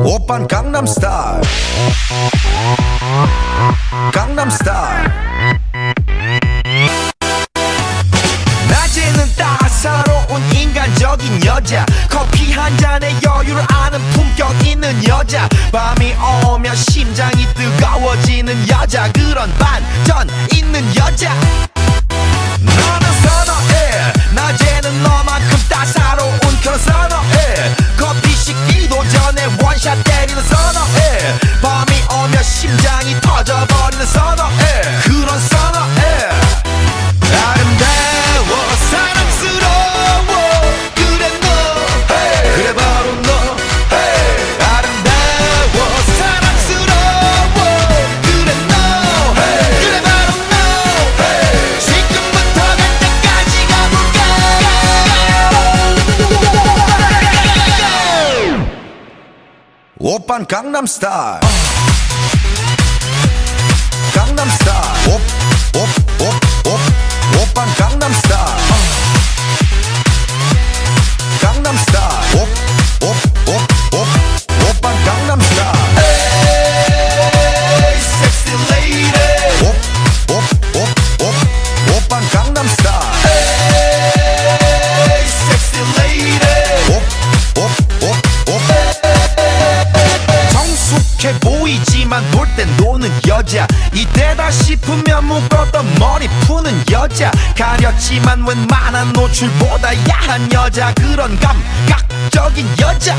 오빤 강남스타일 강남스타일 낮에는 따사로운 인간적인 여자 커피 한 잔에 여유를 아는 품격 있는 여자 밤이 오면 심장이 뜨거워지는 여자 그런 반전 있는 여자 너는 선호해 낮에는 너만큼 따사로운 그런 선호해 커피 식기도 전에 원샷 때리는 선호해 밤이 오면 심장이 터져버리는 선호해 그런 선호해 아름다워 사랑스러워 그래 너 hey. 그래 바로 너 hey. 아름다워 사랑스러워 그래 너 hey. 그래 바로 너 hey. 지금부터 갈 때까지 가볼까 오빤 강남스타일 강남스타일 오빤 강남스타일 강남스타일 오빤 강남스타일 Hey sexy lady 오빤 강남스타일 Hey sexy lady 성숙해 보이지만 놀 땐 노는 여자 이때다 싶으면 묶었던 머리 푸는 여자 가렸지만 웬만한 노출보다 야한 여자 그런 감각적인 여자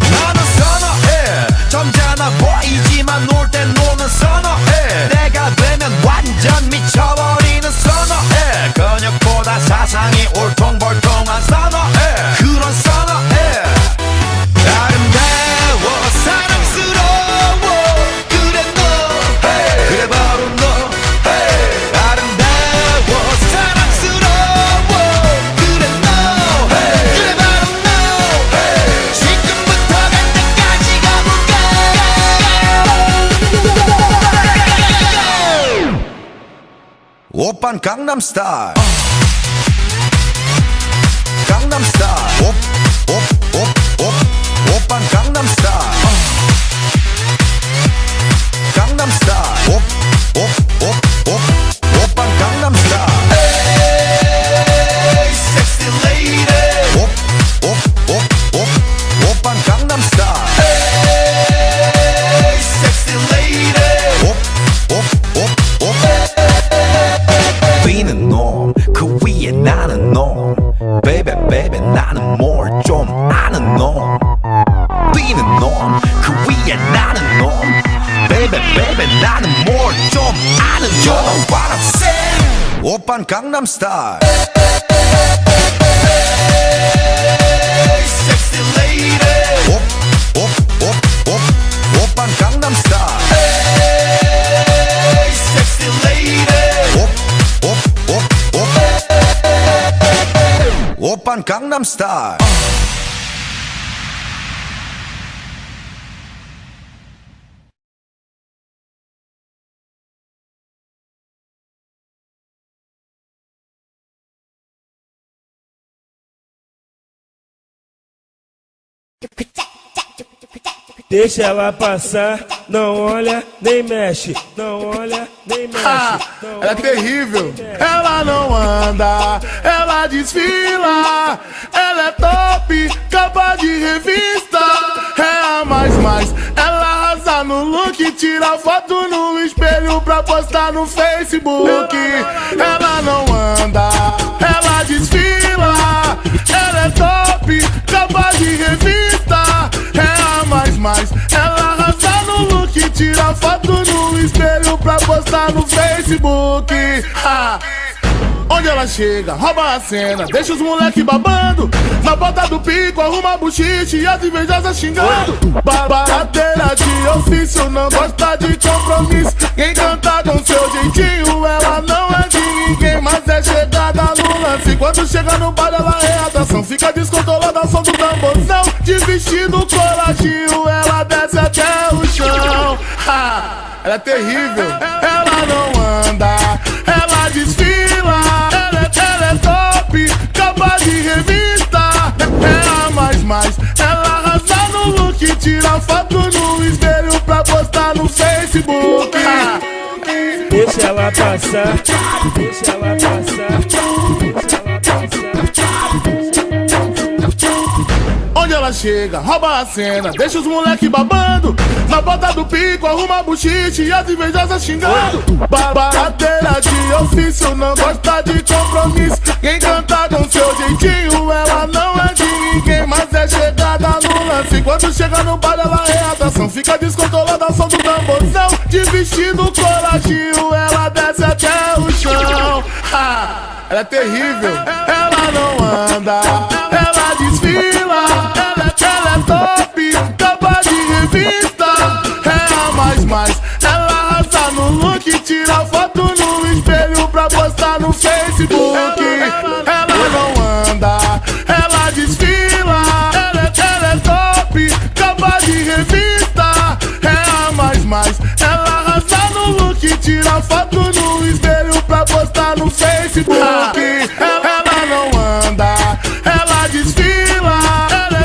나는 선호해 점잖아 보이지만 놀 땐 노는 선호해 내가 되면 완전 미쳐버리는 선호해 근육보다 사상이 울퉁불퉁한 선호해 그런 선호해 아름다워 사랑스러워 그래 너 hey. 그래 바로 너 hey. 아름다워 사랑스러워 그래 너 hey. 그래 바로 너 hey. 지금부터 갈 때까지 가볼까 오빤 강남스타일 강남스타일 오빤 강남스타일 강남스타일 오빤 강남스타일 Hey sexy lady 오빤 강남스타일 Hey sexy lady 뛰는 놈 그 위에 나는 놈 Baby baby 나는 뭘 좀 아는 놈 뛰는 놈 그 위에 나는 놈 Baby baby 나는 뭘 좀 아는 놈 You know what I'm saying 오빤 강남스타일 Hey sexy lady 오빤 강남스타일 Hey sexy lady 오빤 강남스타일 Deixa ela passar, não olha nem mexe, não olha nem mexe. Ela é terrível. Ela não anda, ela desfila. Ela é top, capa de revista. É a mais, ela arrasa no look. Tira foto no espelho pra postar no Facebook. Ela não anda, ela desfila. Ela é top, capa de revista. É a mais, ela arrasa no look. Tira foto no espelho pra postar no Facebook. Onde ela chega, rouba a cena, deixa os moleque babando. Na bota do pico, arruma buchiche e as invejosas xingando. Babadeira de ofício, não gosta de compromisso. Quem canta com seu jeitinho, ela não é de ninguém, mas é chegada no lance. Quando chega no bar, ela é atração. Fica descontrolada ao som do tamborzão. De vestido coladinho, ela desce até o chão. Ela é terrível, ela não anda, ela desfila. Ela é top, Ela arrasa no look, tira foto no espelho pra postar no Facebook. Deixa ela passar, deixa ela passar, deixa ela passar. Onde ela chega, rouba a cena, deixa os moleque babando. Na bota do pico, arruma buchiche e as invejosas xingando. Barateira de ofício, não gosta de compromisso. Quem canta com seu jeitinho, ela não é de ninguém, mas é chegada no lance. Quando chega no bar, ela é atração. Fica descontrolada ao som do tamborzão. De vestido coladinho, ela desce até o chão. Ela é terrível, ela não anda, ela desfila. Ela é top, capa de revista. É a mais, ela arrasa no look, tira foto no espelho pra postar no Facebook. Ela não anda, ela desfila. Ela é top, capa de revista. É a mais, ela arrasa no look, tira foto no espelho pra postar no Facebook. Ela não anda, ela desfila. Ela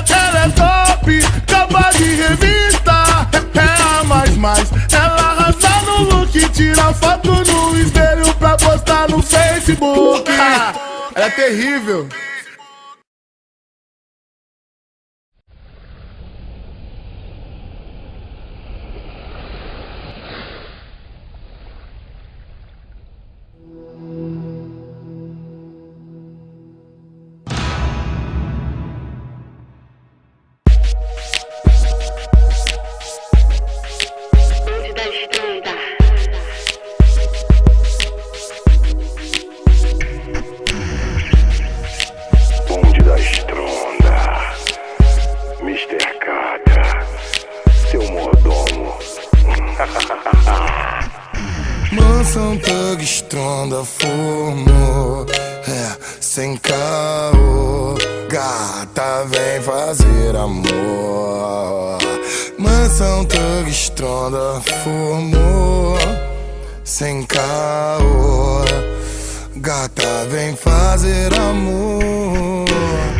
é top, capa de revista. É a mais, ela arrasa no look, tira foto no espelho pra postar no Facebook. Ela é terrível. Mansão Thug Stronda formou, sem caô. Gata, vem fazer amor. Mansão Thug Stronda formou, sem caô. Gata, vem fazer amor.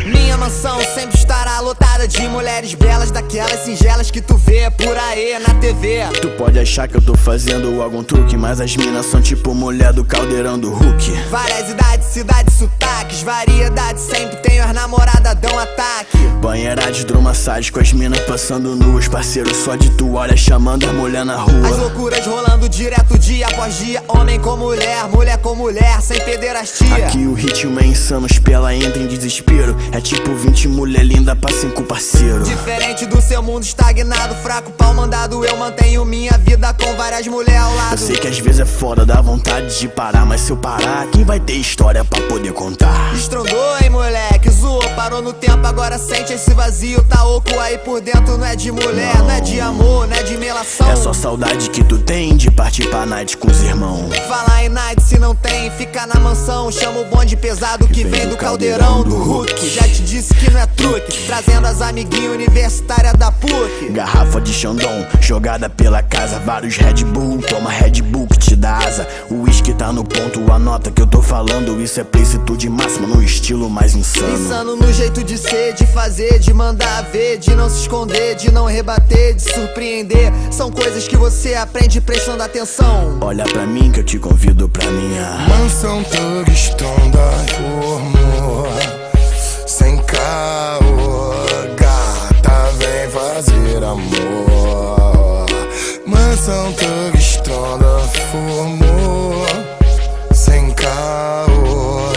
Minha mansão sempre estará lotada de mulheres belas, daquelas singelas que tu vê por aí na TV. Tu pode achar que eu tô fazendo algum truque, mas as minas são tipo mulher do caldeirão do Hulk. Várias idades, cidades, sotaques, variedades, sempre tenho as namoradas dão ataque. Banheira de hidromassagem com as minas passando nuas. Parceiro, só de toalha chamando as mulher na rua. As loucuras rolando direto dia após dia. Homem com mulher, mulher com mulher, sem pederastia. Aqui o ritmo é insano, os pela entra em desespero. É tipo 20 mulher linda pra 5 parceiro. Diferente do seu mundo estagnado, fraco pau mandado, eu mantenho minha vida com várias mulheres ao lado. Eu sei que às vezes é foda, dá vontade de parar, mas se eu parar, quem vai ter história pra poder contar? Estrondou, hein, moleque, zoou, parou no tempo, agora sente esse vazio. Tá oco aí por dentro, não é de mulher, não é de amor, não é de melação. É só saudade que tu tem de partir pra night com os irmãos. Falar em night se não tem, fica na mansão. Chama o bonde pesado que vem do caldeirão do Hulk. Já te disse que não é truque, trazendo as amiguinhas universitárias da PUC. Garrafa de Chandon, jogada pela casa, vários Red Bull, toma Red Bull que te dá asa. O whisky tá no ponto, anota que eu tô falando. Isso é plicitude máxima no estilo mais insano. Insano no jeito de ser, de fazer, de mandar ver, de não se esconder, de não rebater, de surpreender. São coisas que você aprende prestando atenção. Olha pra mim que eu te convido pra minha Mansão Thug Stronda formou, sem caô. Gata, vem fazer amor. Mansão Thug Stronda formou, sem caô.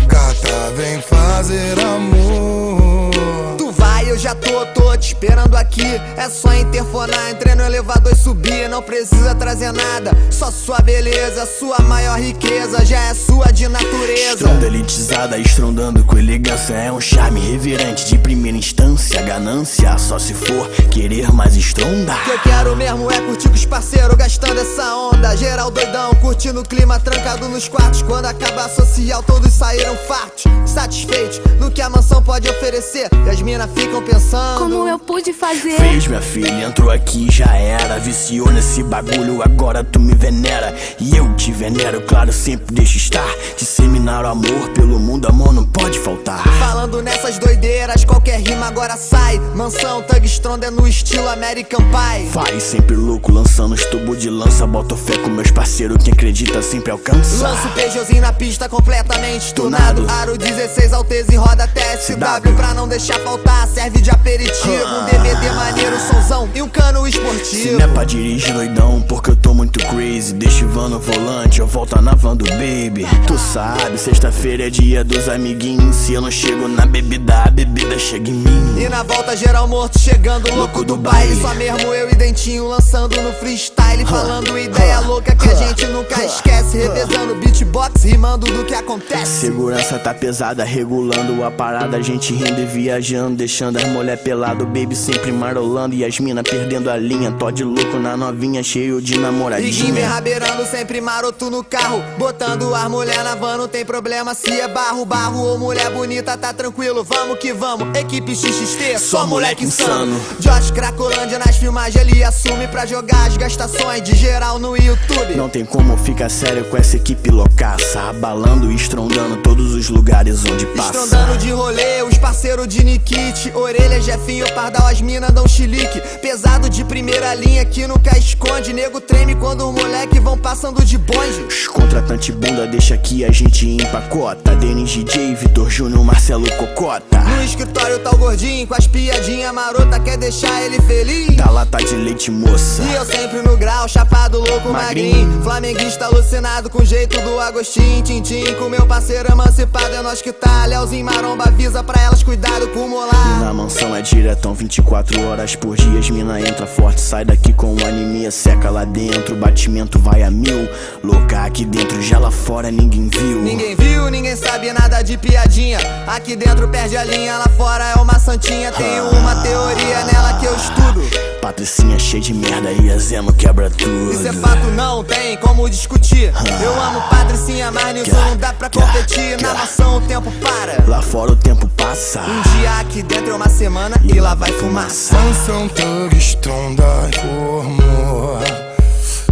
Gata, vem fazer amor. Tu vai, eu já tô te esperando aqui. É só interfonar, entrei no elevador e subir. Não precisa trazer nada, só sua beleza, sua maior riqueza já é sua de natureza. Estronda elitizada, estrondando com elegância. É um charme reverente de primeira instância. Ganância só se for querer mais estronda. O que eu quero mesmo é curtir com os parceiros, gastando essa onda. Geral doidão, curtindo o clima, trancado nos quartos. Quando acabar social, todos saíram fartos, satisfeitos no que a mansão pode oferecer. E as minas ficam pensando: como eu pude fazer? Fez, minha filha, entrou aqui já era. Viciou nesse bagulho, agora tu me venera. E eu te venero, claro, sempre deixo estar. Disseminar o amor pelo mundo, amor não pode faltar. Falando nessas doideiras, qualquer rima agora sai. Mansão Thug Strong é no estilo American Pie. Faz sempre louco, lançando os tubos de lança. Boto fé com meus parceiros, quem acredita sempre alcança. Lanço o Peugeotzinho na pista completamente tunado. Aro 16 Alteza e roda TSW. Pra não deixar faltar, serve de aperitivo. Um DVD maneiro, sonzão e um cano Se esportivo. não é pra dirigir doidão, porque eu tô muito crazy. Deixa o van no volante, eu volto na van do baby. Tu sabe, sexta-feira é dia dos amiguinhos. Se eu não chego na bebida, a bebida chega em mim. E na volta geral morto, chegando louco do baile. Só mesmo eu e Dentinho lançando no freestyle. Falando ideia louca que a gente nunca esquece. Revezando beatbox, rimando do que acontece. Segurança tá pesada, regulando a parada. A gente rindo e viajando, deixando as mulher pelado. Baby sempre marolando e as mina perdendo a linha. Todd louco na novinha, cheio de Iguinho vem namoradinha. rabeirando, sempre maroto no carro. Botando as mulher na van, não tem problema se é barro. Barro ou mulher bonita, tá tranquilo, vamos que vamos. Equipe XXT, só moleque insano. Josh Cracolândia nas filmagens, ele assume pra jogar as gastações de geral no YouTube. Não tem como ficar sério com essa equipe loucaça, abalando e estrondando todos os lugares onde passa. Estrondando de rolê, os parceiros de Nikit. Orelha, Jefinho, Pardal, as mina dão chilique. Pesado de primeira linha que nunca esconde. Nego treme quando os moleque vão passando de bonde. Os contratante bunda deixa que a gente empacota. Denis DJ, Vitor Júnior, Marcelo Cocota. No escritório tá o gordinho com as piadinha marota. Quer deixar ele feliz? Da lata de leite, moça. E eu sempre no grau, chapado, louco, magrinho. Flamenguista alucinado com o jeito do Agostinho. Tintim com meu parceiro emancipado, é nós que tá. Léozinho Maromba avisa pra elas, cuidado com o E molar. na mansão é diretão, 24 horas por dia. As mina entra forte, sai daqui com anemia. Seca lá dentro, batimento vai a 1000. Louca aqui dentro, já lá fora ninguém viu. Ninguém viu, ninguém sabe nada de piadinha. Aqui dentro perde a linha, lá fora é uma santinha. Tenho uma teoria nela que eu estudo. Patricinha cheia de merda e a Zemo quebra tudo. Isso é fato, não tem como discutir. Eu amo Patricinha, mas nisso não dá pra competir. Na mansão o tempo para. Lá fora o tempo passa. Um dia aqui dentro é uma semana e lá vai fumaça. Mansão Thug Strong da formou,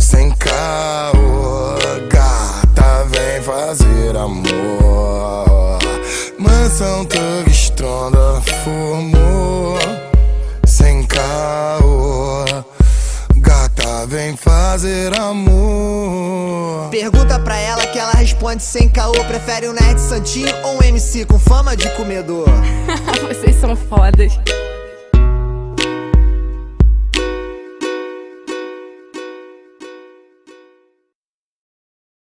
sem caô, gata vem fazer amor. Mansão Thug Strong da formou, sem caô, gata vem fazer amor. Pergunta pra ela que ela responde sem caô. Prefere um nerd santinho ou um MC com fama de comedor? Vocês são fodas.